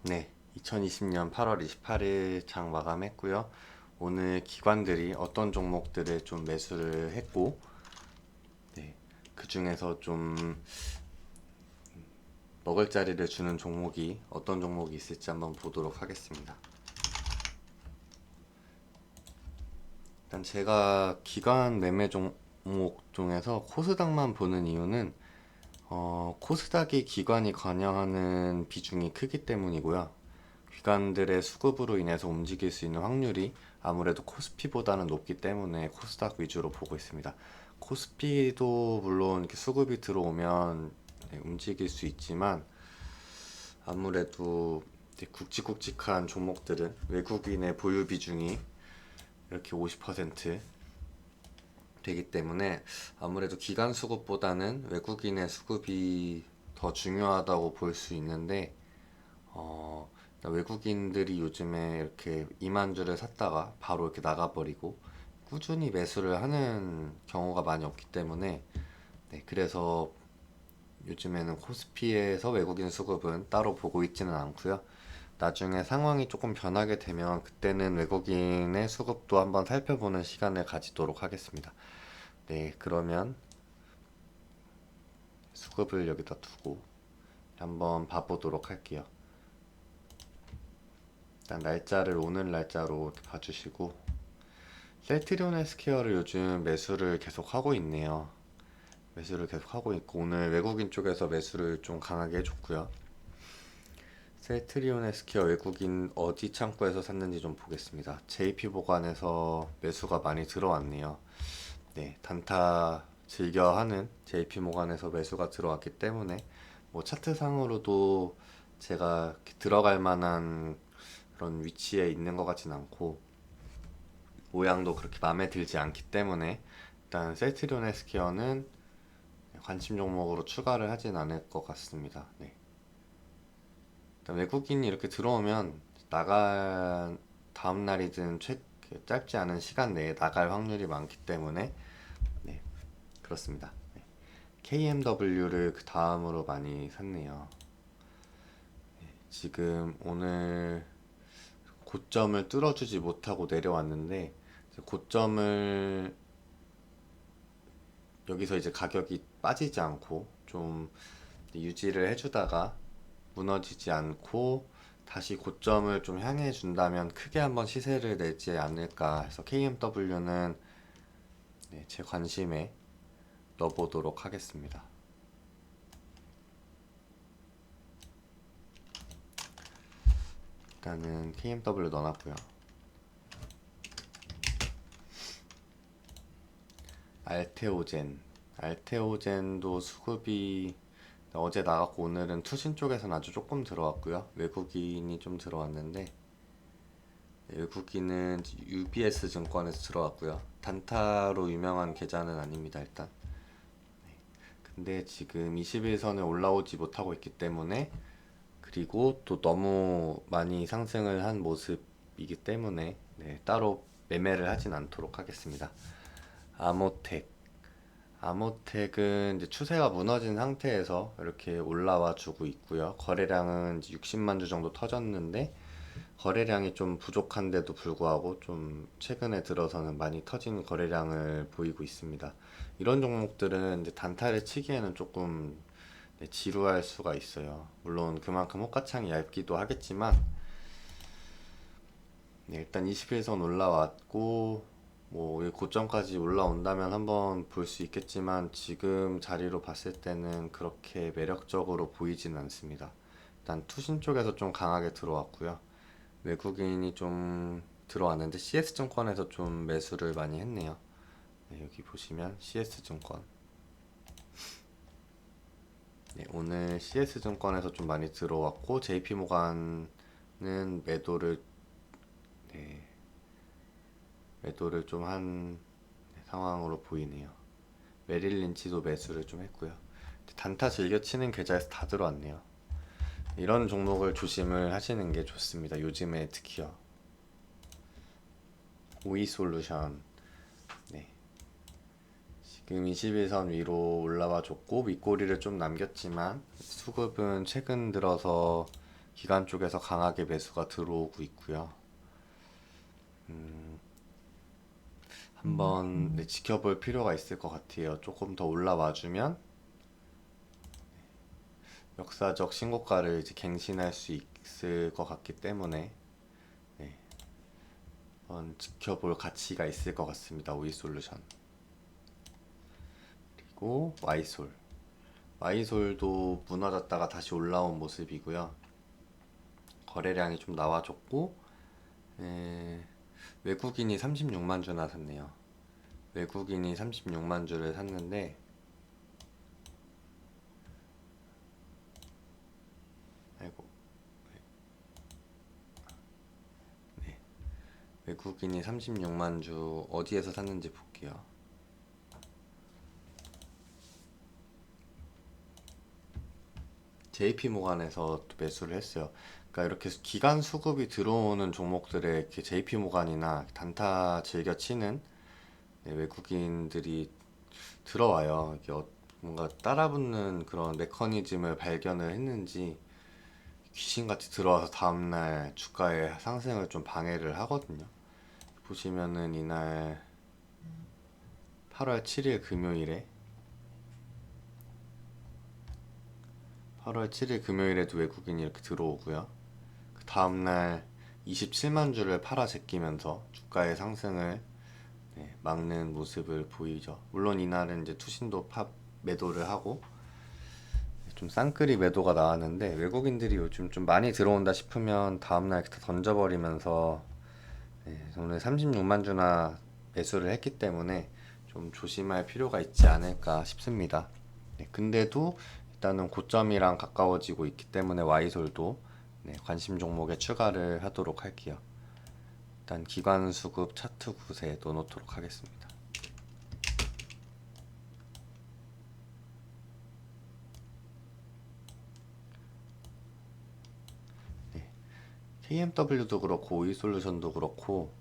네, 2020년 8월 28일 장 마감했고요. 오늘 기관들이 어떤 종목들을 좀 매수를 했고, 네, 그 중에서 좀 먹을 자리를 주는 종목이 어떤 종목이 있을지 한번 보도록 하겠습니다. 일단 제가 기관 매매 종목 중에서 코스닥만 보는 이유는 코스닥이 기관이 관여하는 비중이 크기 때문이고요. 기관들의 수급으로 인해서 움직일 수 있는 확률이 아무래도 코스피보다는 높기 때문에 코스닥 위주로 보고 있습니다. 코스피도 물론 이렇게 수급이 들어오면 움직일 수 있지만 아무래도 굵직굵직한 종목들은 외국인의 보유 비중이 이렇게 50% 되기 때문에 아무래도 기관 수급보다는 외국인의 수급이 더 중요하다고 볼 수 있는데 외국인들이 요즘에 이렇게 2만 주를 샀다가 바로 이렇게 나가버리고 꾸준히 매수를 하는 경우가 많이 없기 때문에 네, 그래서 요즘에는 코스피에서 외국인 수급은 따로 보고 있지는 않고요. 나중에 상황이 조금 변하게 되면 그때는 외국인의 수급도 한번 살펴보는 시간을 가지도록 하겠습니다. 네, 그러면 수급을 여기다 두고 한번 봐보도록 할게요. 일단 날짜를 오늘 날짜로 이렇게 봐주시고 셀트리온 헬스케어를 요즘 매수를 계속 하고 있네요. 매수를 계속 하고 있고 오늘 외국인 쪽에서 매수를 좀 강하게 해줬고요. 셀트리온 헬스케어 외국인 어디 창구에서 샀는지 좀 보겠습니다. JP 보관에서 매수가 많이 들어왔네요. 네, 단타 즐겨 하는 JP 모간에서 매수가 들어왔기 때문에 뭐 차트상으로도 제가 이렇게 들어갈 만한 그런 위치에 있는 것 같진 않고 모양도 그렇게 마음에 들지 않기 때문에 일단 셀트리온 헬스케어는 관심 종목으로 추가를 하진 않을 것 같습니다. 네. 일단 외국인이 이렇게 들어오면 나갈 다음 날이든 짧지 않은 시간 내에 나갈 확률이 많기 때문에 네, 그렇습니다. 네. KMW를 그 다음으로 많이 샀네요. 지금 오늘 고점을 뚫어주지 못하고 내려왔는데 고점을 여기서 이제 가격이 빠지지 않고 좀 유지를 해주다가 무너지지 않고 다시 고점을 좀 향해 준다면 크게 한번 시세를 내지 않을까 해서 KMW는 제 관심에 넣어보도록 하겠습니다. 일단은 KMW 넣어놨고요. 알테오젠도 수급이 어제 나갔고 오늘은 투신 쪽에서는 아주 조금 들어왔고요. 외국인이 좀 들어왔는데 외국인은 UBS 증권에서 들어왔고요. 단타로 유명한 계좌는 아닙니다, 일단. 근데 지금 21선에 올라오지 못하고 있기 때문에 그리고 또 너무 많이 상승을 한 모습이기 때문에 네, 따로 매매를 하진 않도록 하겠습니다. 아모텍. 아모텍은 이제 추세가 무너진 상태에서 이렇게 올라와 주고 있고요. 거래량은 이제 60만 주 정도 터졌는데 거래량이 좀 부족한데도 불구하고 좀 최근에 들어서는 많이 터진 거래량을 보이고 있습니다. 이런 종목들은 이제 단타를 치기에는 조금 지루할 수가 있어요. 물론 그만큼 호가창이 얇기도 하겠지만 일단 21선 올라왔고 뭐 고점까지 올라온다면 한번 볼 수 있겠지만 지금 자리로 봤을 때는 그렇게 매력적으로 보이진 않습니다. 일단 투신 쪽에서 좀 강하게 들어왔고요. 외국인이 좀 들어왔는데 CS증권에서 좀 매수를 많이 했네요. 네, 여기 보시면 CS증권. 네, 오늘 CS증권에서 좀 많이 들어왔고 JP모간은 네, 매도를 좀 한 상황으로 보이네요. 메릴린치도 매수를 좀 했고요. 단타 즐겨치는 계좌에서 다 들어왔네요. 이런 종목을 조심을 하시는 게 좋습니다. 요즘에 특히요. 오이솔루션. 네. 지금 21선 위로 올라와 줬고 윗꼬리를 좀 남겼지만 수급은 최근 들어서 기관 쪽에서 강하게 매수가 들어오고 있고요. 한번 네, 지켜볼 필요가 있을 것 같아요. 조금 더 올라와주면 역사적 신고가를 이제 갱신할 수 있을 것 같기 때문에 네, 한번 지켜볼 가치가 있을 것 같습니다. 오이솔루션. 그리고 와이솔. 와이솔도 무너졌다가 다시 올라온 모습이고요. 거래량이 좀 나와줬고 외국인이 36만 주나 샀네요. 외국인이 36만 주를 샀는데 아이고 네. 외국인이 36만 주 어디에서 샀는지 볼게요. JP모간에서 매수를 했어요. 그러니까 이렇게 기간 수급이 들어오는 종목들에 이렇게 JP모간이나 단타 즐겨 치는 네, 외국인들이 들어와요. 이게 뭔가 따라붙는 그런 메커니즘을 발견을 했는지 귀신같이 들어와서 다음날 주가의 상승을 좀 방해를 하거든요. 보시면은 이날 8월 7일 금요일에 8월 7일 금요일에도 외국인이 이렇게 들어오고요. 그 다음날 27만 주를 팔아 제끼면서 주가의 상승을 네, 막는 모습을 보이죠. 물론 이날은 이제 투신도 매도를 하고 좀 쌍끌이 매도가 나왔는데 외국인들이 요즘 좀 많이 들어온다 싶으면 다음날 다 던져버리면서 네, 오늘 36만 주나 매수를 했기 때문에 좀 조심할 필요가 있지 않을까 싶습니다. 네, 근데도 일단은 고점이랑 가까워지고 있기 때문에 와이솔도 네, 관심 종목에 추가를 하도록 할게요. 일단 기관 수급 차트 구세에 넣어놓도록 하겠습니다. 네, KMW도 그렇고 오이솔루션도 그렇고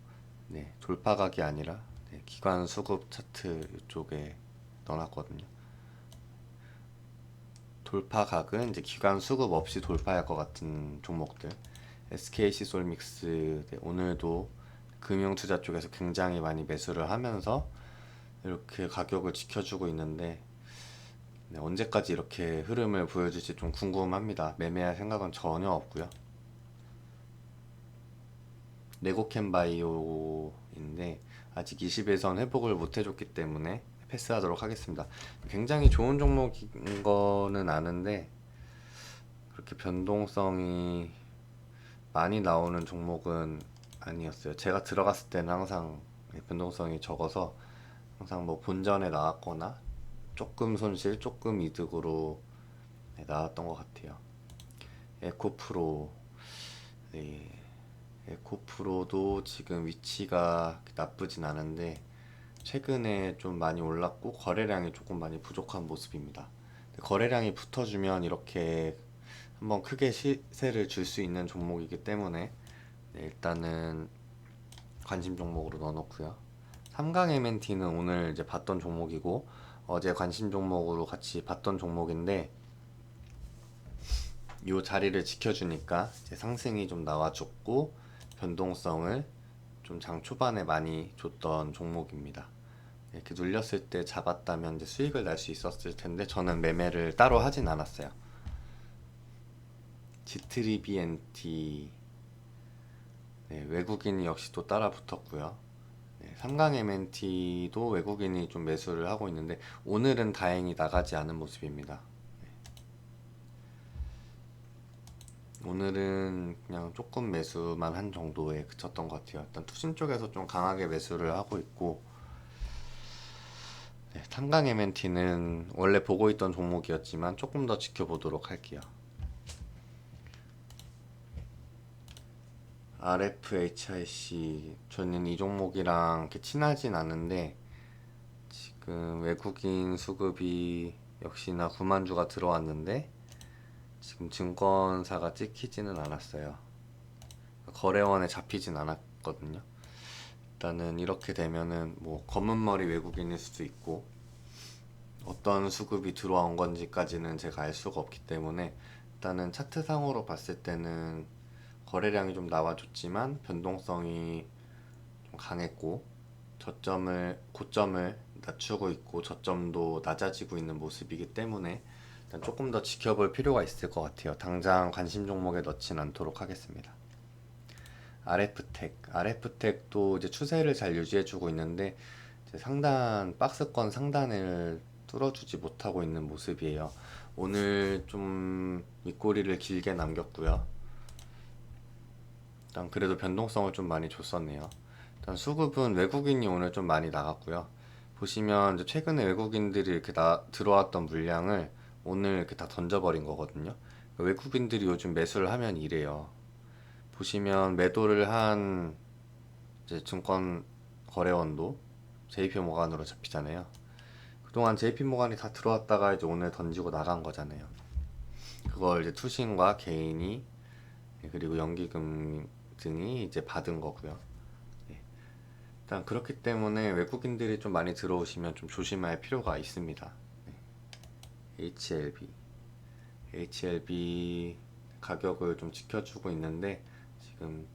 네, 돌파각이 아니라 네, 기관 수급 차트 이쪽에 넣어놨거든요. 돌파각은 이제 기관 수급 없이 돌파할 것 같은 종목들. SKC 솔믹스 네, 오늘도 금융투자 쪽에서 굉장히 많이 매수를 하면서 이렇게 가격을 지켜주고 있는데 네, 언제까지 이렇게 흐름을 보여줄지 좀 궁금합니다. 매매할 생각은 전혀 없고요. 레고캠바이오인데 아직 20일선 회복을 못 해줬기 때문에 패스하도록 하겠습니다. 굉장히 좋은 종목인 거는 아는데 그렇게 변동성이 많이 나오는 종목은 아니었어요. 제가 들어갔을 때는 항상 변동성이 적어서 항상 뭐 본전에 나왔거나 조금 손실, 조금 이득으로 나왔던 것 같아요. 에코프로, 네, 에코프로도 지금 위치가 나쁘진 않은데 최근에 좀 많이 올랐고 거래량이 조금 많이 부족한 모습입니다. 거래량이 붙어주면 이렇게 한번 크게 시세를 줄 수 있는 종목이기 때문에 네, 일단은 관심 종목으로 넣어놓고요. 삼강 MNT는 오늘 이제 봤던 종목이고 어제 관심 종목으로 같이 봤던 종목인데 이 자리를 지켜주니까 이제 상승이 좀 나와줬고 변동성을 좀 장 초반에 많이 줬던 종목입니다. 이렇게 눌렸을 때 잡았다면 이제 수익을 낼 수 있었을 텐데 저는 매매를 따로 하진 않았어요. G3BNT 네, 외국인이 역시 또 따라 붙었고요. 네, 삼강 MNT도 외국인이 좀 매수를 하고 있는데 오늘은 다행히 나가지 않은 모습입니다. 오늘은 그냥 조금 매수만 한 정도에 그쳤던 것 같아요. 일단 투신 쪽에서 좀 강하게 매수를 하고 있고 네, 삼강 MNT는 원래 보고 있던 종목이었지만 조금 더 지켜보도록 할게요. RFHIC 저는 이 종목이랑 이렇게 친하진 않은데 지금 외국인 수급이 역시나 9만 주가 들어왔는데 지금 증권사가 찍히지는 않았어요. 거래원에 잡히진 않았거든요. 일단은 이렇게 되면은 뭐 검은 머리 외국인일 수도 있고 어떤 수급이 들어온 건지까지는 제가 알 수가 없기 때문에 일단은 차트상으로 봤을 때는 거래량이 좀 나와줬지만 변동성이 좀 강했고 고점을 낮추고 있고 저점도 낮아지고 있는 모습이기 때문에 일단 조금 더 지켜볼 필요가 있을 것 같아요. 당장 관심 종목에 넣진 않도록 하겠습니다. RF텍도 이제 추세를 잘 유지해주고 있는데 이제 박스권 상단을 뚫어주지 못하고 있는 모습이에요. 오늘 좀 윗꼬리를 길게 남겼고요. 일단 그래도 변동성을 좀 많이 줬었네요. 일단 수급은 외국인이 오늘 좀 많이 나갔고요. 보시면 이제 최근에 외국인들이 이렇게 들어왔던 물량을 오늘 이렇게 다 던져버린 거거든요. 외국인들이 요즘 매수를 하면 이래요. 보시면 매도를 한 이제 증권 거래원도 JP모간으로 잡히잖아요. 그동안 JP모간이 다 들어왔다가 이제 오늘 던지고 나간 거잖아요. 그걸 이제 투신과 개인이 그리고 연기금 등이 이제 받은 거고요. 일단 그렇기 때문에 외국인들이 좀 많이 들어오시면 좀 조심할 필요가 있습니다. HLB 가격을 좀 지켜주고 있는데 지금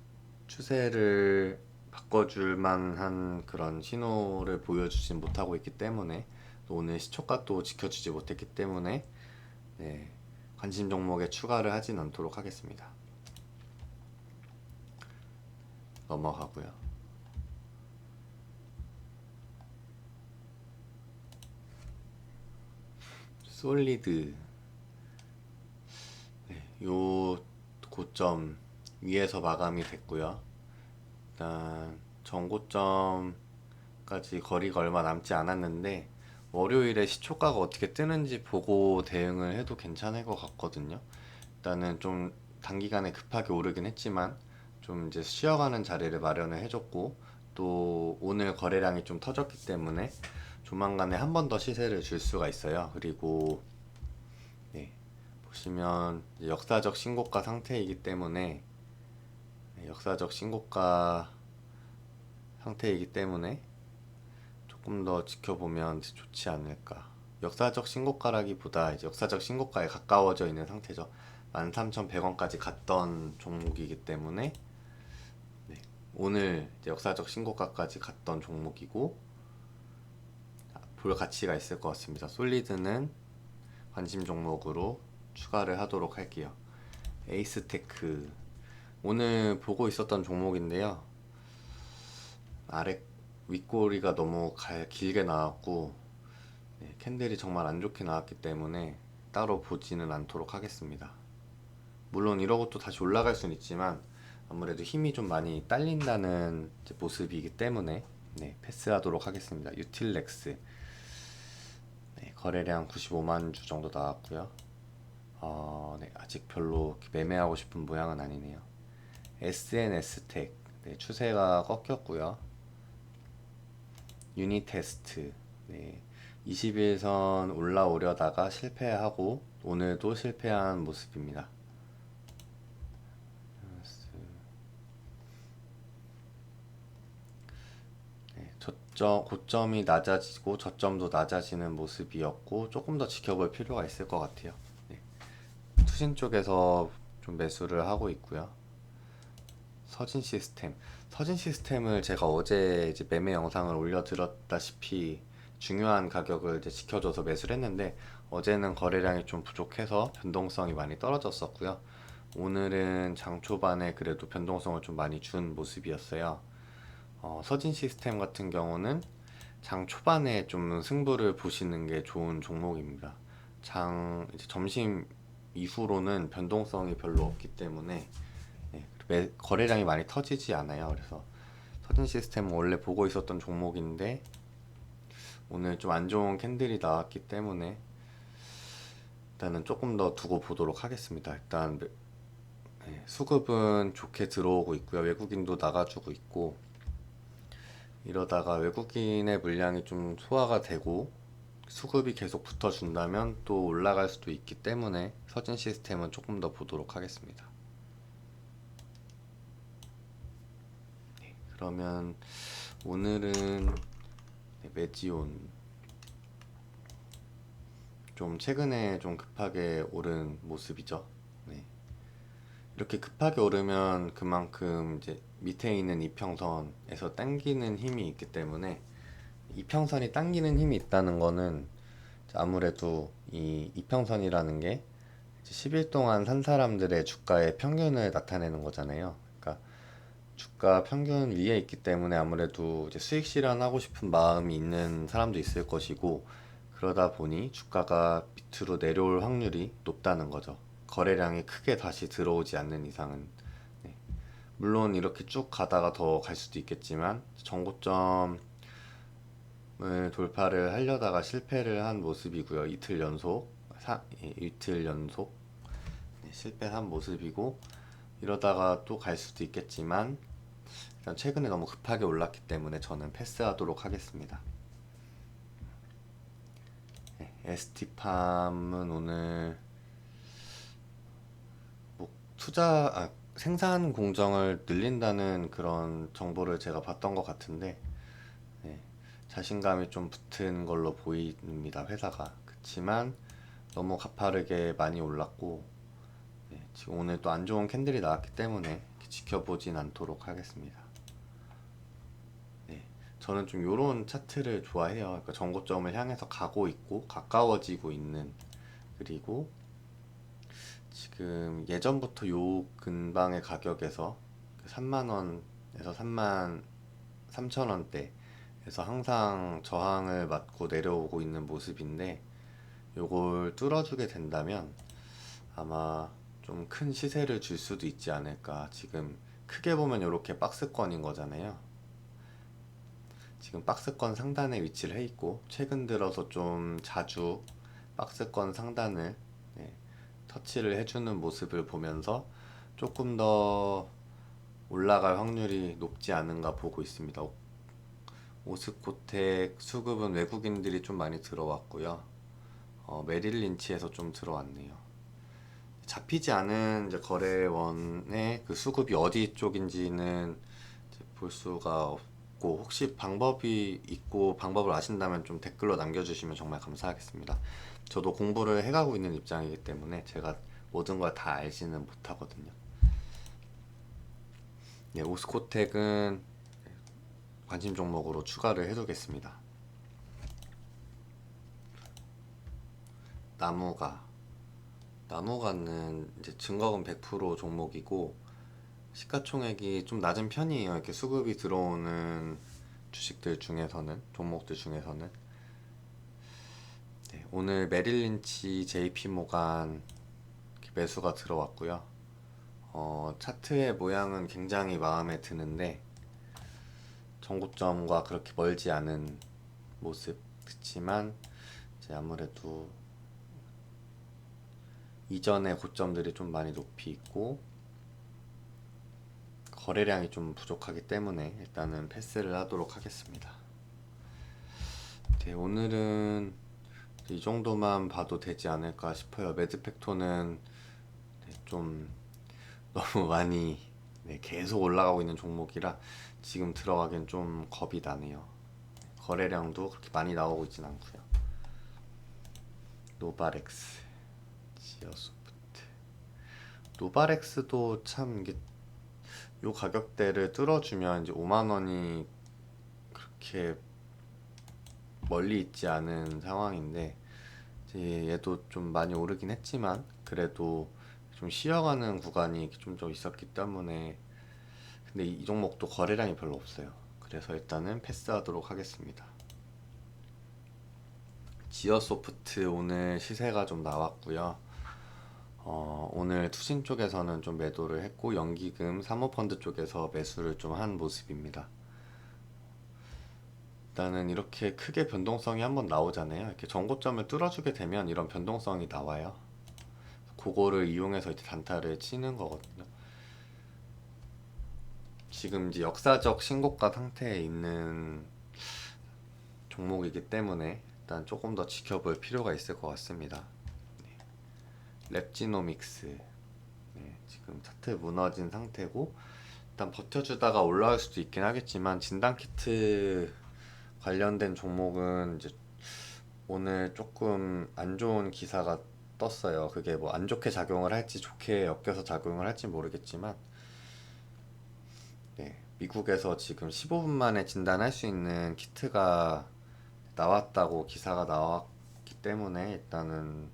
추세를 바꿔줄 만한 그런 신호를 보여주진 못하고 있기 때문에 또 오늘 시초가도 지켜주지 못했기 때문에 네, 관심 종목에 추가를 하진 않도록 하겠습니다. 넘어가고요. 솔리드 요 고점 위에서 마감이 됐고요. 일단 전고점까지 거리가 얼마 남지 않았는데 월요일에 시초가가 어떻게 뜨는지 보고 대응을 해도 괜찮을 것 같거든요. 일단은 좀 단기간에 급하게 오르긴 했지만 좀 이제 쉬어가는 자리를 마련을 해줬고 또 오늘 거래량이 좀 터졌기 때문에 조만간에 한 번 더 시세를 줄 수가 있어요. 그리고 네, 보시면 역사적 신고가 상태이기 때문에 역사적 신고가 상태이기 때문에 조금 더 지켜보면 좋지 않을까. 역사적 신고가라기보다 이제 역사적 신고가에 가까워져 있는 상태죠. 13,100원까지 갔던 종목이기 때문에 네, 오늘 이제 역사적 신고가까지 갔던 종목이고 볼 가치가 있을 것 같습니다. 솔리드는 관심 종목으로 추가를 하도록 할게요. 에이스테크 오늘 보고 있었던 종목인데요. 아래 윗꼬리가 너무 길게 나왔고 네, 캔들이 정말 안 좋게 나왔기 때문에 따로 보지는 않도록 하겠습니다. 물론 이러고 또 다시 올라갈 수는 있지만 아무래도 힘이 좀 많이 딸린다는 모습이기 때문에 네, 패스하도록 하겠습니다. 유틸렉스 네, 거래량 95만 주 정도 나왔고요. 네, 아직 별로 매매하고 싶은 모양은 아니네요. SNS텍 네, 추세가 꺾였고요. 유니테스트 네, 21선 올라오려다가 실패하고 오늘도 실패한 모습입니다. 네, 고점이 낮아지고 저점도 낮아지는 모습이었고 조금 더 지켜볼 필요가 있을 것 같아요. 네, 투신 쪽에서 좀 매수를 하고 있고요. 서진 시스템을 제가 어제 이제 매매 영상을 올려드렸다시피 중요한 가격을 이제 지켜줘서 매수를 했는데 어제는 거래량이 좀 부족해서 변동성이 많이 떨어졌었고요. 오늘은 장 초반에 그래도 변동성을 좀 많이 준 모습이었어요. 서진 시스템 같은 경우는 장 초반에 좀 승부를 보시는 게 좋은 종목입니다. 이제 점심 이후로는 변동성이 별로 없기 때문에 거래량이 많이 터지지 않아요. 그래서 서진 시스템은 원래 보고 있었던 종목인데 오늘 좀 안 좋은 캔들이 나왔기 때문에 일단은 조금 더 두고 보도록 하겠습니다. 일단 수급은 좋게 들어오고 있고요. 외국인도 나가주고 있고 이러다가 외국인의 물량이 좀 소화가 되고 수급이 계속 붙어준다면 또 올라갈 수도 있기 때문에 서진 시스템은 조금 더 보도록 하겠습니다. 그러면 오늘은 메지온 좀 최근에 좀 급하게 오른 모습이죠. 네. 이렇게 급하게 오르면 그만큼 이제 밑에 있는 이평선에서 당기는 힘이 있기 때문에 이평선이 당기는 힘이 있다는 거는 아무래도 이 이평선이라는 게 10일 동안 산 사람들의 주가의 평균을 나타내는 거잖아요. 그러니까 주가 평균 위에 있기 때문에 아무래도 이제 수익 실현하고 싶은 마음이 있는 사람도 있을 것이고, 그러다 보니 주가가 밑으로 내려올 확률이 높다는 거죠. 거래량이 크게 다시 들어오지 않는 이상은. 네. 물론 이렇게 쭉 가다가 더 갈 수도 있겠지만 전고점을 돌파를 하려다가 실패를 한 모습이고요. 이틀 연속 네, 실패한 모습이고, 이러다가 또 갈 수도 있겠지만 일단 최근에 너무 급하게 올랐기 때문에 저는 패스하도록 하겠습니다. 네, ST팜은 오늘 뭐 생산 공정을 늘린다는 그런 정보를 제가 봤던 것 같은데, 네, 자신감이 좀 붙은 걸로 보입니다, 회사가. 그렇지만 너무 가파르게 많이 올랐고, 네, 지금 오늘 또 안 좋은 캔들이 나왔기 때문에 지켜보진 않도록 하겠습니다. 네, 저는 좀 요런 차트를 좋아해요. 그러니까 전고점을 향해서 가고 있고 가까워지고 있는, 그리고 지금 예전부터 요 근방의 가격에서 3만원에서 3만 3천원대에서 항상 저항을 맞고 내려오고 있는 모습인데, 요걸 뚫어주게 된다면 아마 좀 큰 시세를 줄 수도 있지 않을까. 지금 크게 보면 이렇게 박스권인 거잖아요. 지금 박스권 상단에 위치를 해 있고, 최근 들어서 좀 자주 박스권 상단을 네, 터치를 해주는 모습을 보면서 조금 더 올라갈 확률이 높지 않은가 보고 있습니다. 오스코텍 수급은 외국인들이 좀 많이 들어왔고요. 메릴린치에서 좀 들어왔네요. 잡히지 않은 이제 거래원의 그 수급이 어디 쪽인지는 이제 볼 수가 없고, 혹시 방법이 있고 방법을 아신다면 좀 댓글로 남겨주시면 정말 감사하겠습니다. 저도 공부를 해가고 있는 입장이기 때문에 제가 모든 걸 다 알지는 못하거든요. 예, 오스코텍은 관심 종목으로 추가를 해두겠습니다. 나무가는 이제 증거금 100% 종목이고 시가총액이 좀 낮은 편이에요. 이렇게 수급이 들어오는 종목들 중에서는. 네, 오늘 메릴린치, JP모간 매수가 들어왔고요. 차트의 모양은 굉장히 마음에 드는데 전고점과 그렇게 멀지 않은 모습. 그렇지만 이제 아무래도 이전의 고점들이 좀 많이 높이 있고 거래량이 좀 부족하기 때문에 일단은 패스를 하도록 하겠습니다. 네, 오늘은 이 정도만 봐도 되지 않을까 싶어요. 매드팩토는 네, 좀 너무 많이 계속 올라가고 있는 종목이라 지금 들어가기엔 좀 겁이 나네요. 거래량도 그렇게 많이 나오고 있진 않고요. 노바렉스, 지어소프트. 노바렉스도 참 이게 요 가격대를 뚫어주면 이제 5만 원이 그렇게 멀리 있지 않은 상황인데, 이제 얘도 좀 많이 오르긴 했지만 그래도 좀 쉬어가는 구간이 좀 더 있었기 때문에. 근데 이 종목도 거래량이 별로 없어요. 그래서 일단은 패스하도록 하겠습니다. 지어소프트 오늘 시세가 좀 나왔고요. 오늘 투신 쪽에서는 좀 매도를 했고 연기금 사모펀드 쪽에서 매수를 좀 한 모습입니다. 일단은 이렇게 크게 변동성이 한번 나오잖아요. 이렇게 전고점을 뚫어주게 되면 이런 변동성이 나와요. 그거를 이용해서 이제 단타를 치는 거거든요. 지금 이제 역사적 신고가 상태에 있는 종목이기 때문에 일단 조금 더 지켜볼 필요가 있을 것 같습니다. 랩지노믹스 지금 차트 무너진 상태고 일단 버텨주다가 올라올 수도 있긴 하겠지만, 진단키트 관련된 종목은 이제 오늘 조금 안 좋은 기사가 떴어요. 그게 뭐 안 좋게 작용을 할지 좋게 엮여서 작용을 할지 모르겠지만, 네, 미국에서 지금 15분 만에 진단할 수 있는 키트가 나왔다고 기사가 나왔기 때문에 일단은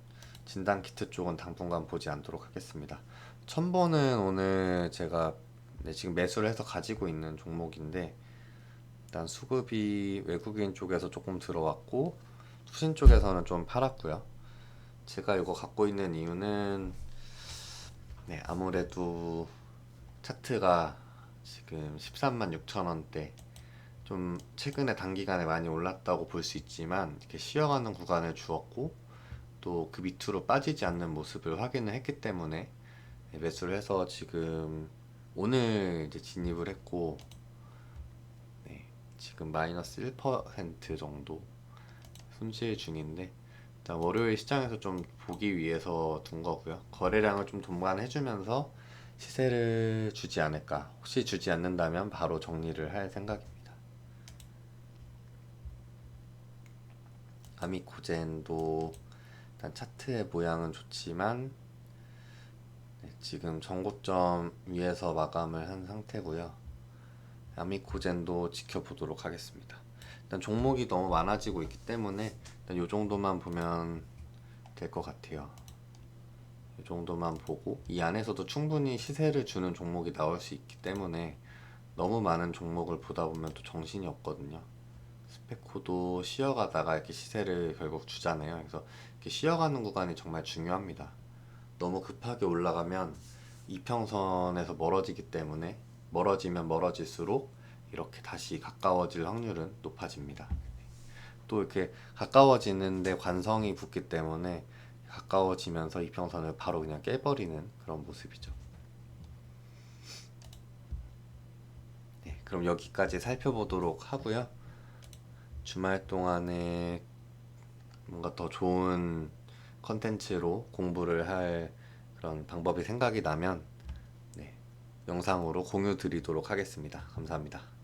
진단 키트 쪽은 당분간 보지 않도록 하겠습니다. 첨보는 오늘 제가 네, 지금 매수를 해서 가지고 있는 종목인데, 일단 수급이 외국인 쪽에서 조금 들어왔고 수신 쪽에서는 좀 팔았고요. 제가 이거 갖고 있는 이유는 네, 아무래도 차트가 지금 13만 6천 원대, 좀 최근에 단기간에 많이 올랐다고 볼 수 있지만 이렇게 쉬어가는 구간을 주었고 또 그 밑으로 빠지지 않는 모습을 확인을 했기 때문에 매수를 해서 지금 오늘 이제 진입을 했고, 네, 지금 마이너스 1% 정도 손실 중인데, 일단 월요일 시장에서 좀 보기 위해서 둔 거고요. 거래량을 좀 동반해주면서 시세를 주지 않을까. 혹시 주지 않는다면 바로 정리를 할 생각입니다. 아미코젠도 일단 차트의 모양은 좋지만 네, 지금 전고점 위에서 마감을 한 상태고요. 아미코젠도 지켜보도록 하겠습니다. 일단 종목이 너무 많아지고 있기 때문에 일단 요 정도만 보면 될 것 같아요. 이 정도만 보고 이 안에서도 충분히 시세를 주는 종목이 나올 수 있기 때문에 너무 많은 종목을 보다 보면 또 정신이 없거든요. 스페코도 쉬어가다가 이렇게 시세를 결국 주잖아요. 그래서 이렇게 쉬어가는 구간이 정말 중요합니다. 너무 급하게 올라가면 이평선에서 멀어지기 때문에 멀어지면 멀어질수록 이렇게 다시 가까워질 확률은 높아집니다. 또 이렇게 가까워지는데 관성이 붙기 때문에 가까워지면서 이평선을 바로 그냥 깨버리는 그런 모습이죠. 네, 그럼 여기까지 살펴보도록 하고요. 주말 동안에 뭔가 더 좋은 컨텐츠로 공부를 할 그런 방법이 생각이 나면 네, 영상으로 공유 드리도록 하겠습니다. 감사합니다.